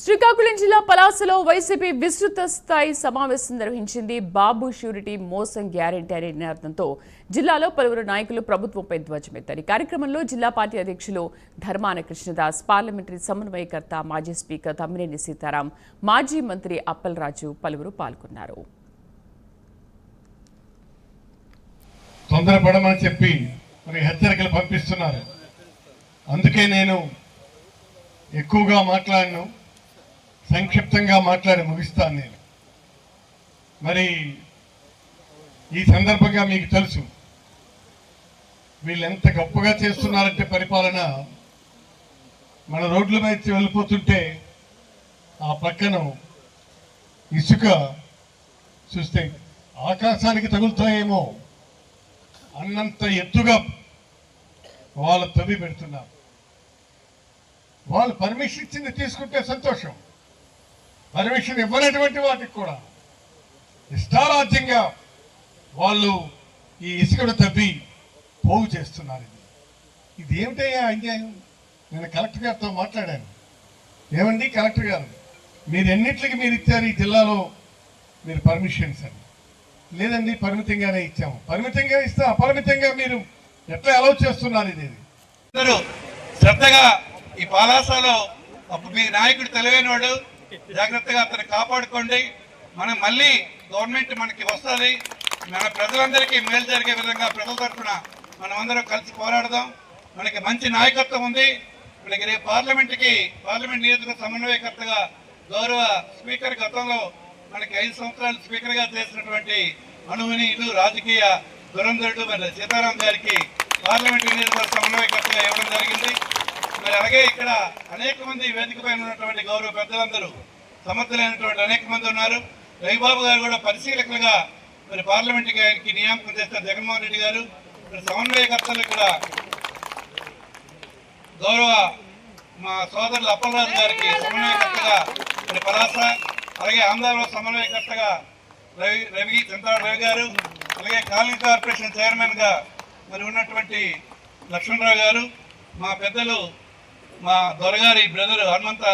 శ్రీకాకుళం జిల్లా పలాసలో వైసీపీ విస్తృత స్థాయి సమావేశం నిర్వహించింది. బాబు షూరిటీ మోసం గ్యారెంటీ అనే నినాదంతో జిల్లాలో పలువురు నాయకులు ప్రభుత్వంపై ధ్వజమెత్తారు. ఈ కార్యక్రమంలో జిల్లా పార్టీ అధ్యక్షులు ధర్మాన కృష్ణదాస్, పార్లమెంటరీ సమన్వయకర్త మాజీ స్పీకర్ తమ్మినేని సీతారాం, మాజీ మంత్రి అప్పలరాజు పలువురు పాల్గొన్నారు. తొందరపడమని చెప్పి మరి హెచ్చరికలు పంపిస్తున్నారు. అందుకే నేను ఎక్కువగా మాట్లాడను, సంక్షిప్తంగా మాట్లాడి ముగిస్తాను. నేను మరి ఈ సందర్భంగా మీకు తెలుసు వీళ్ళు ఎంత గొప్పగా చేస్తున్నారంటే పరిపాలన. మన రోడ్ల మీద వెళ్ళిపోతుంటే ఆ పక్కన ఇసుక చూస్తే ఆకాశానికి తగులుతాయేమో అన్నంత ఎత్తుగా వాళ్ళు తవ్వి పెడుతున్నారు. వాళ్ళు పర్మిషన్ ఇచ్చింది తీసుకుంటే సంతోషం, పర్మిషన్ ఇవ్వనటువంటి వాటికి కూడా ఇష్టారాజ్యంగా వాళ్ళు ఈ ఇసుకను తవ్వి పోగు చేస్తున్నారు. ఇది ఏమిటయ్యా అన్యాయం? నేను కలెక్టర్ గారితో మాట్లాడాను. ఏమండి కలెక్టర్ గారు, మీరు ఎన్నిట్లకి మీరు ఇచ్చారు ఈ జిల్లాలో మీరు పర్మిషన్స్ అని? లేదండి పరిమితంగానే ఇచ్చాము. పరిమితంగా ఇస్తే అపరిమితంగా మీరు ఎట్లా అలౌ చేస్తున్నారు? ఇది శ్రద్ధగా ఈ పాలాసలో మీ నాయకుడు తెలివైన వాడు, జాగ్రత్తగా అతను కాపాడుకోండి. మనం మళ్ళీ గవర్నమెంట్ మనకి వస్తుంది. మన ప్రజలందరికీ మేలు జరిగే విధంగా ప్రజల తరఫున మనం అందరం కలిసి పోరాడదాం. మనకి మంచి నాయకత్వం ఉంది. మనకి రేపు పార్లమెంట్ నియోజకవర్గ సమన్వయకర్తగా గౌరవ స్పీకర్ గతంలో మనకి 5 సంవత్సరాలు స్పీకర్గా చేసినటువంటి అనుభవనీయులు రాజకీయ దురంధరుడు మరి సీతారాం గారికి పార్లమెంట్ నియోజకవర్గ సమన్వయకర్తగా ఇవ్వడం జరిగింది. మరి అలాగే ఇక్కడ అనేక మంది వేదిక పైన ఉన్నటువంటి గౌరవ పెద్దలందరూ సమర్థులైనటువంటి అనేక మంది ఉన్నారు. రవిబాబు గారు కూడా పరిశీలకులుగా మరి పార్లమెంట్ గారికి నియామకం చేస్తారు. జగన్మోహన్ రెడ్డి గారు మరి సమన్వయకర్తలు కూడా గౌరవ మా సోదరులు అప్పలరాజు గారికి సమన్వయకర్తగా మరి పలాస, అలాగే ఆంధ్రప్రదేశ్ సమన్వయకర్తగా చంద్రబాబు రవి గారు, అలాగే కాలనీ కార్పొరేషన్ చైర్మన్ గా మరి ఉన్నటువంటి లక్ష్మణరావు గారు, మా పెద్దలు మా దొరగారి బ్రదరు హనుమంత